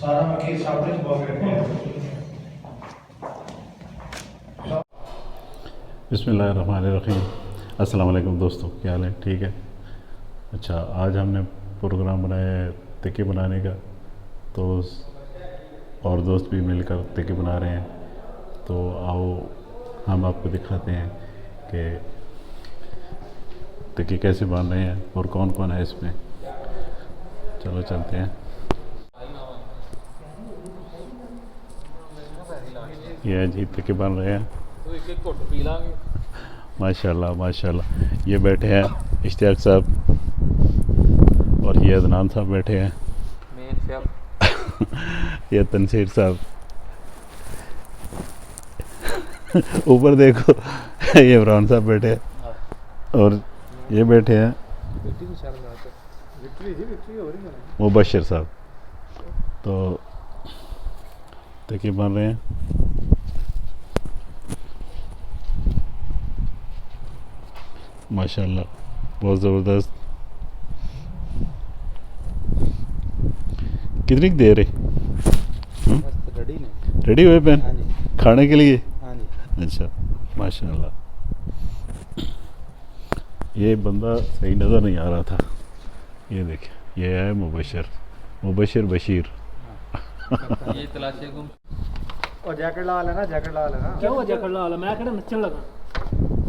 सारा मक्खी साबुन च पा के बिस्मिल्लाहिर्रहमानिर्रहीम। अस्सलाम वालेकुम दोस्तों, क्या हाल है? ठीक है। अच्छा, आज हमने प्रोग्राम बनाया है टिक्के बनाने का, तो और दोस्त भी मिलकर टिक्के बना रहे हैं। तो आओ हम आपको दिखाते हैं कि टिक्के कैसे बन रहे हैं और कौन कौन है इसमें। चलो चलते हैं। ये जी टिक्के बन रहे हैं। माशाल्लाह माशाल्लाह। ये बैठे हैं इश्तियाक साहब और ये अदनान साहब बैठे हैं। ये तनसीर साहब ऊपर देखो। ये इमरान साहब बैठे हैं और ये बैठे हैं मुबशर साहब। तो टिक्के बन रहे हैं। माशाल्लाह बहुत ज़बरदस्त। कितनी देर है? रेडी हुए पेन खाने के लिए? अच्छा माशाल्लाह। ये बंदा सही नज़र नहीं आ रहा था। ये देखें, ये है मुबशर बशीर। ये तलाशी गुम और जैकेट ला लेना, जैकेट ला लेना। क्यों जैकेट ला ला? मैं कहना नचन लगा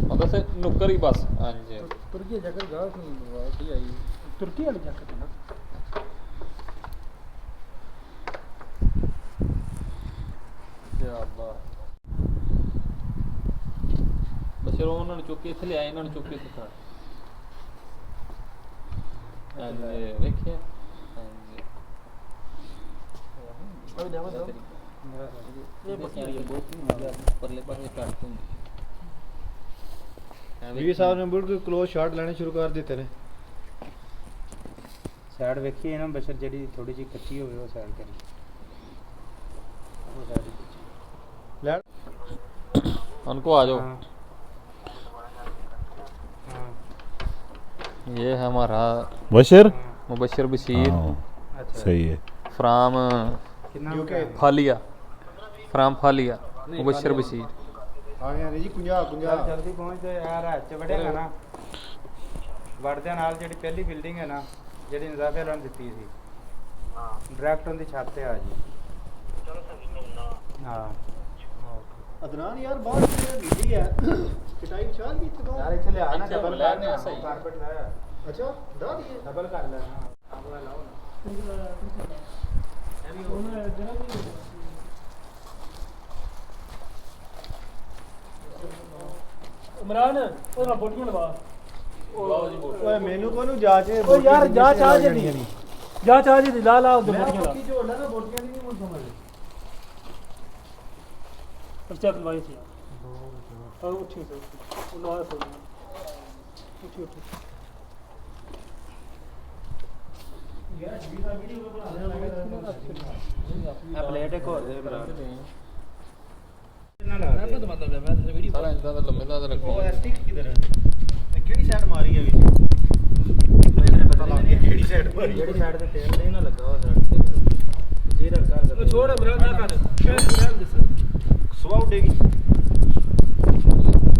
मतलब से नुक्कर ही बस। हाँ जी, तुर्की जैकेट गा वाटी आई तुर्की वाली जैकेट है ना। या अल्लाह। बशर उन्होंने चुक के इत्थे ले आए, इन्होंने चुक के दिखा। हाँ जी देखिए। हाँ जी और देवा दो ये बकरी ये बहुत परले पासे काट दूंगी। बीवी साहब ने बिल्कुल क्लोज शॉट लेने शुरू कर ਦਿੱਤੇ ਨੇ। ਸਾਈਡ ਵੇਖੀਏ ਨਾ ਬਸ਼ਰ ਜਿਹੜੀ ਥੋੜੀ ਜਿਹੀ ਕੱਚੀ ਹੋਵੇ ਉਹ ਸਾਈਡ ਕਰੀ ਉਹ ਸਾਈਡ ਲੈ उनको आ जाओ। ये है हमारा बशर मुबशर बशीर। अच्छा सही है। फ्राम ਕਿੰਨਾ फालिया, फ्राम फालिया मुबशर बशीर। ਆ ਗਿਆ ਜੀ 50 50 ਜਲਦੀ ਪਹੁੰਚ ਜਾ ਯਾਰ। ਹੱਥ ਵੜੇਗਾ ਨਾ ਵੜਦਿਆਂ ਨਾਲ ਜਿਹੜੀ ਪਹਿਲੀ ਬਿਲਡਿੰਗ ਹੈ ਨਾ ਜਿਹੜੀ ਨਜ਼ਾਫੇ ਵਾਲਿਆਂ ਨੇ ਦਿੱਤੀ ਸੀ, ਡਾਇਰੈਕਟ ਉਹਦੀ ਛੱਤ ਤੇ ਆ ਜੀ। ਚਲੋ ਸਹੀ ਹਾਂ ਅਦਨਾਨ ਯਾਰ ਬਾਹਰ ਕਿਹੜੀ ਬੀਜੀ ਹੈ ਕਟਾਈ ਚਾਹ ਵੀ ਇੱਥੇ ਯਾਰ ਇੱਥੇ ਲਿਆ ਨਾ ਇੱਥੇ ਡਬਲ ਲੈ ਕਰਨਾ ਸਹੀ। ਕਾਰਪੇਟ ਲਾਇਆ ਅੱਛਾ ਡਾ ਦਈਏ ਡਬਲ ਕਰ ਲੈ। ਹਾਂ ਆਪਣਾ ਲਾਓ ਨਾ इमरान और ना बोटियां लगा। ਓਏ ਮੈਨੂੰ ਕੋਨੂੰ ਜਾਚ ਹੈ। ओ यार जा चाह जे दी जा चाह जे दी ला ला उधर ਮੈਂ बोटियां ला ਪੱਕੀ ਝੋਲ ਲੈਣਾ ਬੋਟੀਆਂ ਦੀ ਨਹੀਂ ਮੈਨੂੰ ਸਮਝ। पर्चा करवाई थी और उठी से वो ला से उठी उठी ਯਾਰ ਜੀ ਦਾ ਵੀਡੀਓ ਬਣਾ ਆ ਪਲੇਟ ਇੱਕ ਹੋਰ ਦੇ ਬਰਾ मैं तो मतलब मैं तेरी वीडियो सारा इंदा लंबे दा रखो। ਉਹ ਸਟਿਕ ਕਿਧਰ ਹੈ? ਕਿਹੜੀ ਸਾਈਡ ਮਾਰੀ ਹੈ ਵਿੱਚ? ਮੈਨੂੰ ਪਤਾ ਲੱਗ ਗਿਆ ਕਿਹੜੀ ਸਾਈਡ ਮਾਰੀ। ਜਿਹੜੀ ਸਾਈਡ ਤੇ ਤੇਲ ਨਹੀਂ ਨਾ ਲੱਗਾ ਉਹ ਸਾਈਡ ਤੇ ਜੀਰਾ ਕਰ छोड़ इमरान ना कर इमरान दे ਸੁਆ ਉੱਡੇਗੀ।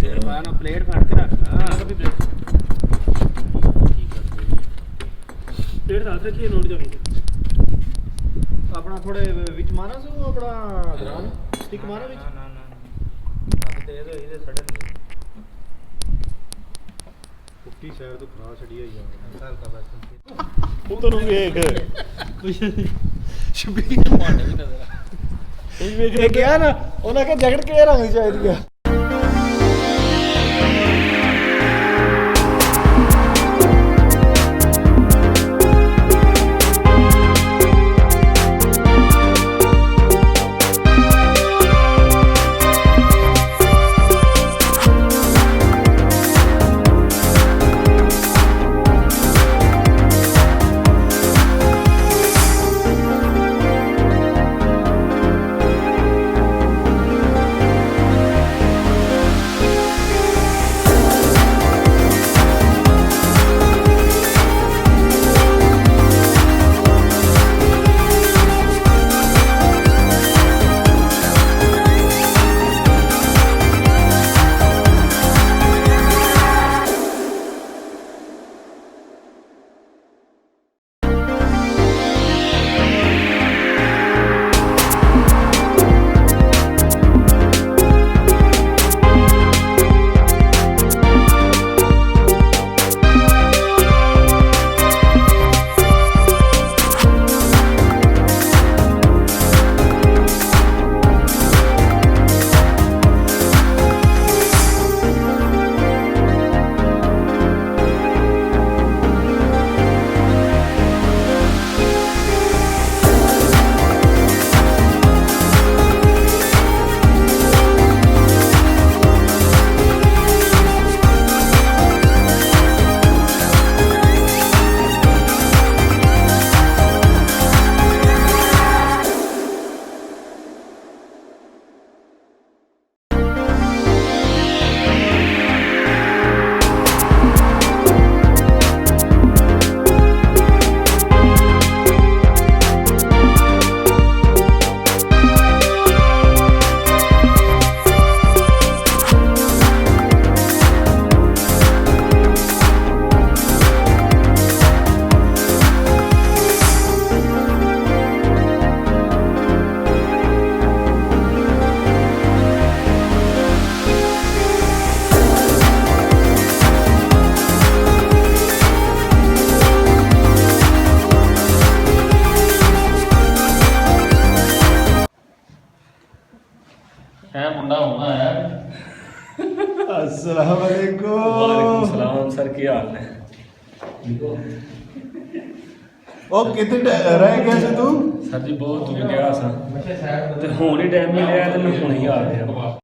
ਤੇਲ ਪਾਣਾ ਪਲੇਟ ਫੜ ਕੇ ਰੱਖ। ਹਾਂ कभी ब्रेक ਕੀ ਕਰਦੇ पेड़ हाथ रखिए नोट जाएंगे। ਆਪਣਾ ਥੋੜੇ ਵਿੱਚ ਮਾਰਾ ਸੀ ਉਹ ਆਪਣਾ ਅਦਨਾਨ ਸਟਿਕ ਮਾਰਾ ਵਿੱਚ। ਨਾ ਅੱਗ ਤੇਜ਼ ਹੋਈ ਤੇ ਸੜਨ ਦੀ ਪੁੱਟੀ ਸਾਈਡ ਤੋਂ ਖਰਾ ਛੜੀ ਹੋਈ ਆ। ਅੰਦਰ ਦਾ ਬਸ उधर वेख ਸ਼ਬੀਰ भांडे भी नजर आ। ਇਹ ਕਿਹਾ ਨਾ ਉਹਨਾਂ ਕਿ ਜੈਕਟ ਕਿਹੜੇ ਰੰਗ ਦੀ ਚਾਹੀਦੀ ਆ। अस्सलाम वालेकुम सलाम सर की हाल है ओ कितने रह गया से तू सर जी बहुत दूर गया सा ते हुण ही टाइम मिलिया ते मैं हुण ही आ गया